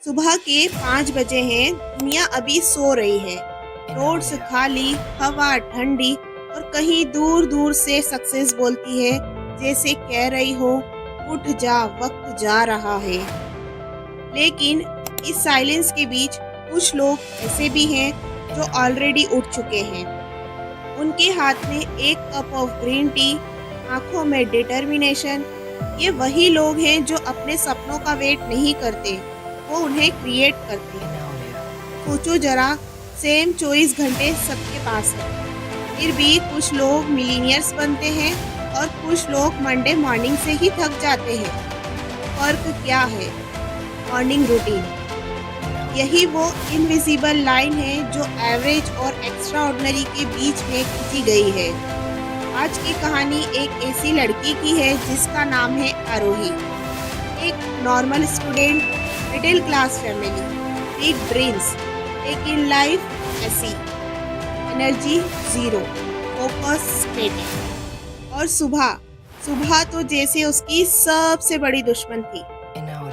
सुबह के 5 बजे हैं, दुनिया अभी सो रही है। रोड्स खाली, हवा ठंडी और कहीं दूर दूर से सक्सेस बोलती है, जैसे कह रही हो उठ जा, वक्त जा रहा है। लेकिन इस साइलेंस के बीच कुछ लोग ऐसे भी हैं जो ऑलरेडी उठ चुके हैं। उनके हाथ में एक कप ऑफ ग्रीन टी, आंखों में डिटर्मिनेशन। ये वही लोग हैं जो अपने सपनों का वेट नहीं करते, वो उन्हें क्रिएट करते हैं। सोचो जरा, सेम 24 घंटे सबके पास है, फिर भी कुछ लोग मिलीनियर्स बनते हैं और कुछ लोग मंडे मॉर्निंग से ही थक जाते हैं। फर्क क्या है? Morning routine. यही वो इनविजिबल लाइन है जो एवरेज और एक्स्ट्राऑर्डिनरी के बीच में खींची गई है। आज की कहानी एक ऐसी लड़की की है जिसका नाम है आरोही। एक normal student, middle class family, big dreams, लेकिन लाइफ ऐसी, एनर्जी जीरो, फोकस स्टेटिक। और सुबह सुबह तो जैसे उसकी सबसे बड़ी दुश्मन थी।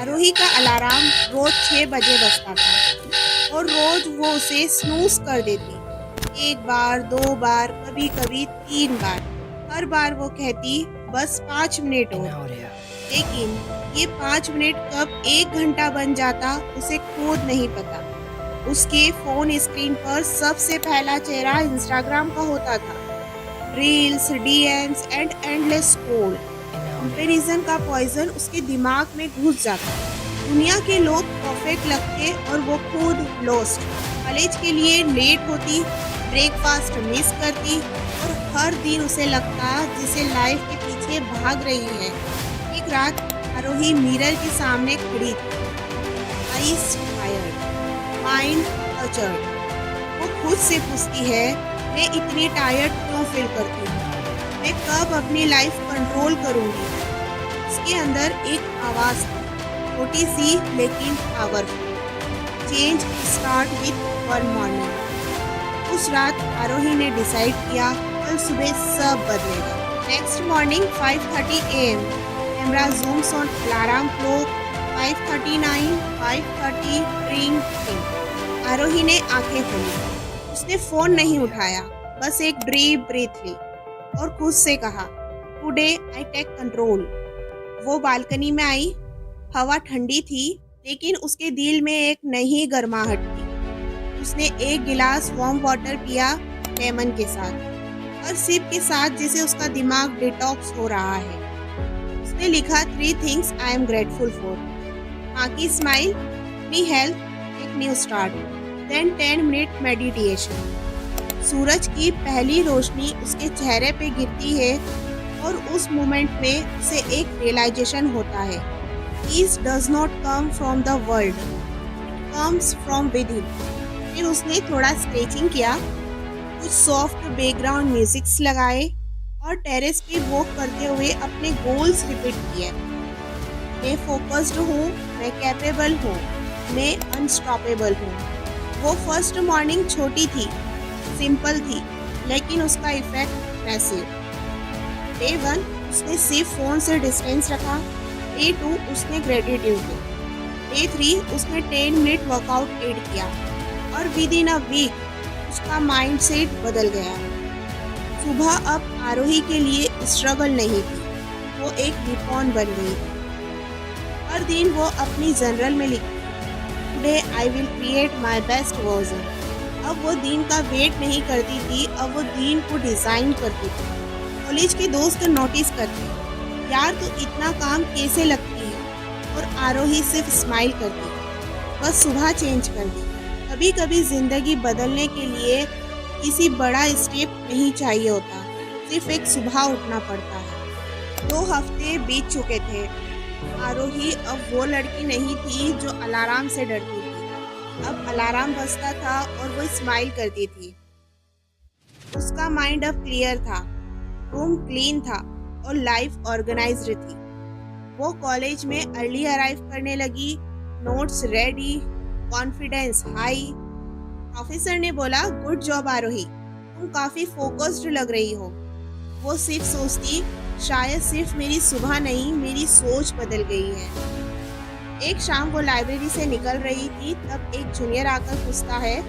आरोही का अलार्म रोज 6 बजे बजता था और रोज वो उसे स्नूज कर देती। 1 बार, 2 बार, कभी कभी 3 बार। हर बार वो कहती बस 5 मिनट और। लेकिन ये 5 मिनट कब 1 घंटा बन जाता उसे खुद नहीं पता। उसके फोन स्क्रीन पर सबसे पहला चेहरा इंस्टाग्राम का होता था। Reels, DMs and endless scroll. Comparison का पॉइजन उसके दिमाग में घुस जाता। दुनिया के लोग परफेक्ट लगते और वो खुद लॉस्ट। कॉलेज के लिए लेट होती, ब्रेकफास्ट मिस करती और हर दिन उसे लगता जिसे लाइफ के पीछे भाग रही है। एक रात आरोही मिरर के सामने खड़ी थी, आईज टायर्ड, माइंड टचर्ड। वो खुद से पूछती है, मैं इतनी टायर्ड क्यों फील करती हूँ? मैं कब अपनी लाइफ कंट्रोल करूँगी? उसके अंदर एक आवाज़ थी, छोटी सी लेकिन powerful. Change start with one morning. उस रात आरोही ने डिसाइड किया कल सुबह सब बदलेगा। Next morning 5:30 AM, camera zooms on alarm clock, 5:39, 5:30, ring ring। आरोही ने आंखें खोली। उसने फोन नहीं उठाया, बस एक डीप ब्रीथ ली और खुद से कहा, टुडे आई टेक कंट्रोल। वो बालकनी में आई। हवा ठंडी थी, लेकिन उसके दिल में एक नई गर्माहट थी। उसने एक गिलास वार्म वाटर पिया, लेमन के साथ, और सिप के साथ जैसे उसका दिमाग डिटॉक्स हो रहा है। उसने लिखा 3 things I am grateful for. माँ की स्माइल, अपनी हेल्थ, एक new start, then 10 minute meditation. सूरज की पहली रोशनी उसके चेहरे पे गिरती है और उस मोमेंट में उसे एक रियलाइजेशन होता है, peace does not come from the world, it comes from within. फिर उसने थोड़ा स्ट्रेचिंग किया, कुछ सॉफ्ट बैकग्राउंड म्यूजिक्स लगाए और टेरेस पे वॉक करते हुए अपने गोल्स रिपीट किए। मैं फोकस्ड हूँ, मैं कैपेबल हूँ, मैं अनस्टॉपेबल हूँ। वो फर्स्ट मॉर्निंग छोटी थी, सिंपल थी, लेकिन उसका इफेक्ट मैसिव। डे 1 उसने सिर्फ फोन से डिस्टेंस रखा। डे 2 उसने ग्रेटिट्यूड दी। डे 3 उसने 10 मिनट वर्कआउट एड किया और विद इन अ वीक उसका माइंडसेट बदल गया। सुबह अब आरोही के लिए स्ट्रगल नहीं थी, वो एक विपॉन बन गई। हर दिन वो अपनी जर्नल में लिखती, today I will create my best version. अब वो दिन का वेट नहीं करती थी, अब वो दिन को डिज़ाइन करती थी। कॉलेज के दोस्त नोटिस करते, यार तू इतना काम कैसे लगती है? और आरोही सिर्फ स्माइल करती, बस सुबह चेंज कर दी। कभी कभी ज़िंदगी बदलने के लिए किसी बड़ा स्टेप नहीं चाहिए होता, सिर्फ एक सुबह उठना पड़ता है। 2 हफ्ते बीत चुके थे। आरोही अब वो लड़की नहीं थी जो अलार्म से डरती थी। अब अलार्म बजता था और वो स्माइल करती थी। उसका माइंड अब क्लियर था, रूम क्लीन था और लाइफ ऑर्गेनाइज्ड थी। वो कॉलेज में अर्ली अराइव करने लगी, notes ready, confidence high. Officer ने बोला, गुड जॉब आरोही, तुम काफ़ी फोकस्ड लग रही हो। वो सिर्फ सोचती, शायद सिर्फ मेरी सुबह नहीं, मेरी सोच बदल गई है। एक शाम वो लाइब्रेरी से निकल रही थी, तब एक जूनियर आकर पूछता है,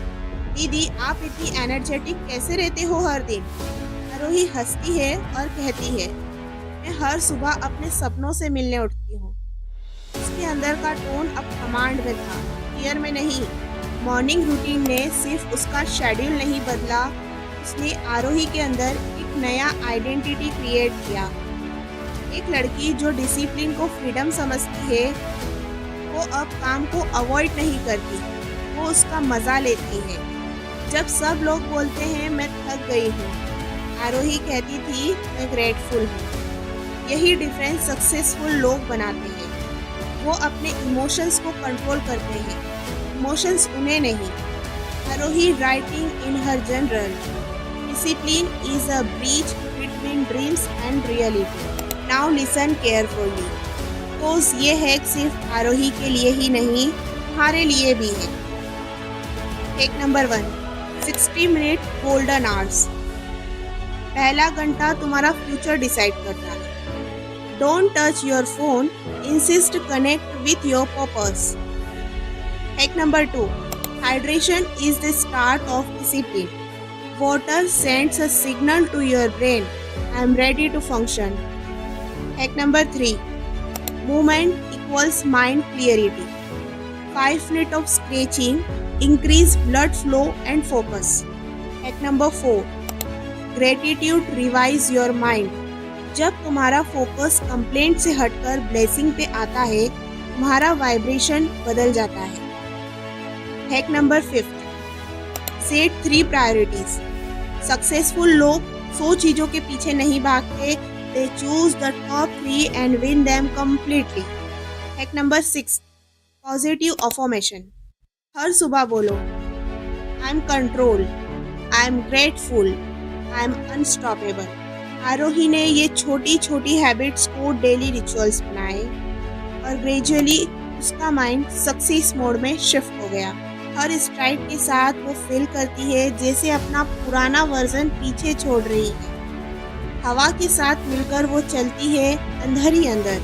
दीदी आप इतनी एनर्जेटिक कैसे रहते हो हर दिन? आरोही हंसती है और कहती है, मैं हर सुबह अपने सपनों से मिलने उठती हूँ। उसके अंदर का टोन अब कमांड में था, फियर में नहीं। मॉर्निंग रूटीन ने सिर्फ उसका शेड्यूल नहीं बदला, उसने आरोही के अंदर एक नया आइडेंटिटी क्रिएट किया। एक लड़की जो डिसिप्लिन को फ्रीडम समझती है, वो अब काम को अवॉइड नहीं करती, वो उसका मज़ा लेती है। जब सब लोग बोलते हैं मैं थक गई हूँ, आरोही कहती थी मैं ग्रेटफुल हूँ। यही डिफरेंस सक्सेसफुल लोग बनाते हैं। वो अपने इमोशंस को कंट्रोल करते हैं, इमोशंस उन्हें नहीं। Arohi writing in her journal, discipline is a bridge between dreams and reality. Now listen carefully, because ये हैक सिर्फ आरोही के लिए ही नहीं, तुम्हारे लिए भी है। Hack number 1, 60 minute golden hours. पहला घंटा तुम्हारा फ्यूचर डिसाइड करता है। Don't touch your phone, insist connect with your purpose. Hack number 2, hydration is the start of discipline. Water sends a signal to your brain, I am ready to function. Hack number 3, movement equals mind clarity. 5 minutes of stretching increase blood flow and focus. Hack number 4, gratitude revise your mind. जब तुम्हारा focus complaint से हटकर blessing पे आता है, तुम्हारा vibration बदल जाता है। Hack number 5, set 3 priorities. Successful लोग 100 चीजों के पीछे नहीं भागते, they choose the top 3 and win them completely. Hack number 6, positive affirmation. हर सुबह बोलो, I am control, I am grateful, I am unstoppable. आरोही ने ये छोटी छोटी हैबिट्स को डेली रिचुअल्स बनाए और ग्रेजुअली उसका माइंड सक्सेस मोड में शिफ्ट हो गया। हर स्ट्राइड के साथ वो फील करती है जैसे अपना पुराना वर्जन पीछे छोड़ रही है। हवा के साथ मिलकर वो चलती है अंदर ही अंदर।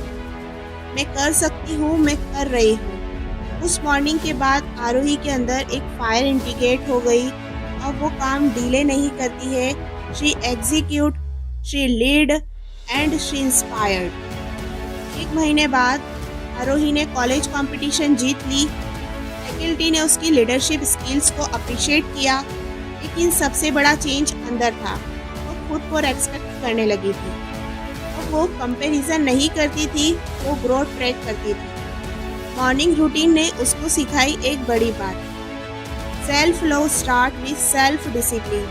मैं कर सकती हूँ, मैं कर रही हूँ। उस मॉर्निंग के बाद आरोही के अंदर एक फायर इंटीग्रेट हो गई और वो काम डिले नहीं करती है। She execute, she lead and she inspired. 1 महीने बाद आरोही ने कॉलेज कंपटीशन जीत ली। फैकल्टी ने उसकी लीडरशिप स्किल्स को अप्रिशिएट किया, लेकिन सबसे बड़ा चेंज अंदर था। खुद को रेस्पेक्ट करने लगी थी और वो कंपैरिजन नहीं करती थी, वो ग्रोथ ट्रैक करती थी। मॉर्निंग रूटीन ने उसको सिखाई एक बड़ी बात, self love start with self discipline.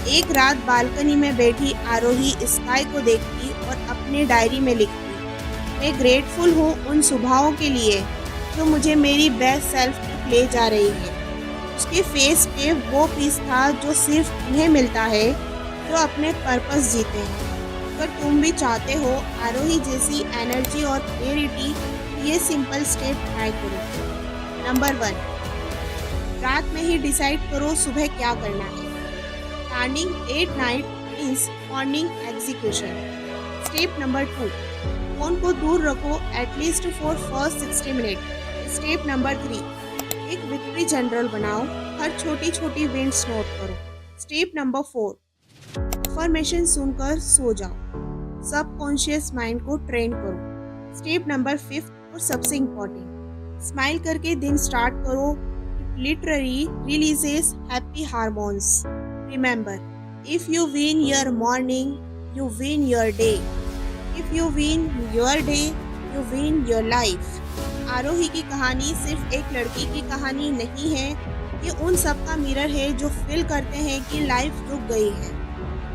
एक रात बालकनी में बैठी आरोही स्काई को देखती और अपने डायरी में लिखती, मैं ग्रेटफुल हूँ उन सुबहों के लिए जो मुझे मेरी बेस्ट सेल्फ तक ले जा रही है। उसके फेस पे वो पीस था जो सिर्फ उन्हें मिलता है जो अपने पर्पस जीते हैं। अगर तुम भी चाहते हो आरोही जैसी एनर्जी और क्लियरिटी, ये सिंपल स्टेप ट्राई करो। नंबर 1, रात में ही डिसाइड करो सुबह क्या करना है। Planning at night means morning execution. Step number 2, phone को दूर रखो at least for first 60 minute. Step number 3, एक विक्ट्री जनरल बनाओ, हर छोटी छोटी विंड्स नोट करो। स्टेप नंबर 4, अफर्मेशन सुनकर सो जाओ, सबकॉन्शियस माइंड को ट्रेन करो। स्टेप नंबर 5 और सबसे इम्पोर्टेंट, स्माइल करके दिन स्टार्ट करो। It literally releases happy hormones. Remember, if you win your morning, you win your day. If you win your day, you win your life. Arohi की कहानी सिर्फ एक लड़की की कहानी नहीं है, ये उन सब का मिरर है जो फील करते हैं कि लाइफ रुक गई है।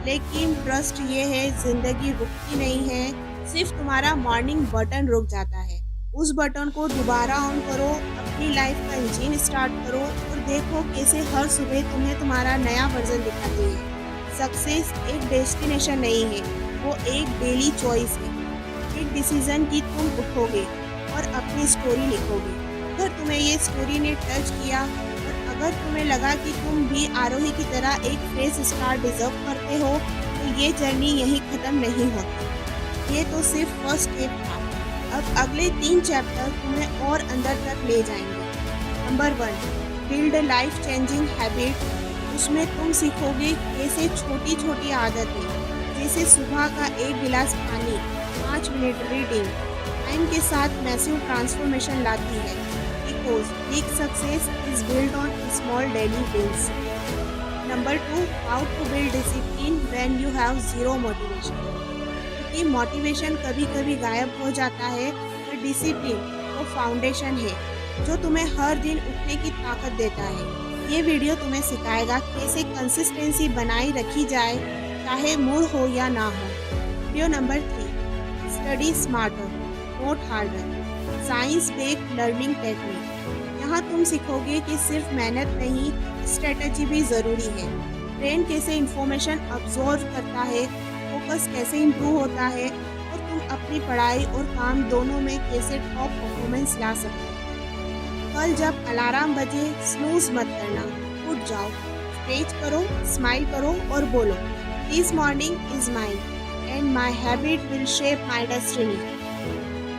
लेकिन ट्रस्ट ये है, जिंदगी रुकती नहीं है, सिर्फ तुम्हारा मॉर्निंग बटन रुक जाता है। उस बटन को दोबारा ऑन करो, अपनी लाइफ का इंजन स्टार्ट करो और देखो कैसे हर सुबह तुम्हें तुम्हारा नया वर्जन दिखाती है। सक्सेस एक डेस्टिनेशन नहीं है, वो एक डेली चॉइस है। एक डिसीजन की तुम उठोगे और अपनी स्टोरी लिखोगे। अगर तुम्हें ये स्टोरी ने टच किया और अगर तुम्हें लगा कि तुम भी आरोही की तरह एक फ्रेश स्टार्ट डिजर्व करते हो, तो ये जर्नी यहीं ख़त्म नहीं होती। ये तो सिर्फ फर्स्ट स्टेप था। अब अगले 3 चैप्टर तुम्हें और अंदर तक ले जाएंगे। Number 1, build life changing habit. उसमें तुम सीखोगे कैसे छोटी छोटी आदतें जैसे सुबह का 1 गिलास पानी, 5 मिनट रीडिंग टाइम के साथ मैसिव ट्रांसफॉर्मेशन लाती है। Because big success is build on small daily wins. Number 2, how to build discipline when you have zero motivation. क्योंकि मोटिवेशन कभी कभी गायब हो जाता है, पर डिसिप्लिन वो फाउंडेशन है जो तुम्हें हर दिन उठने की ताकत देता है। ये वीडियो तुम्हें सिखाएगा कैसे कंसिस्टेंसी बनाई रखी जाए, चाहे मूड हो या ना हो। Video number 3, study smarter note harder, science based learning technique. यहाँ तुम सीखोगे कि सिर्फ मेहनत नहीं, स्ट्रेटजी भी ज़रूरी है। ब्रेन कैसे इंफॉर्मेशन अब्जॉर्व करता है, फोकस कैसे इम्प्रूव होता है, और तुम अपनी पढ़ाई और काम दोनों में कैसे टॉप परफॉर्मेंस ला सकते हो। कल जब अलार्म बजे स्नूज मत करना, उठ जाओ, स्ट्रेच करो, स्माइल करो और बोलो, this morning is mine and my habit will shape my destiny.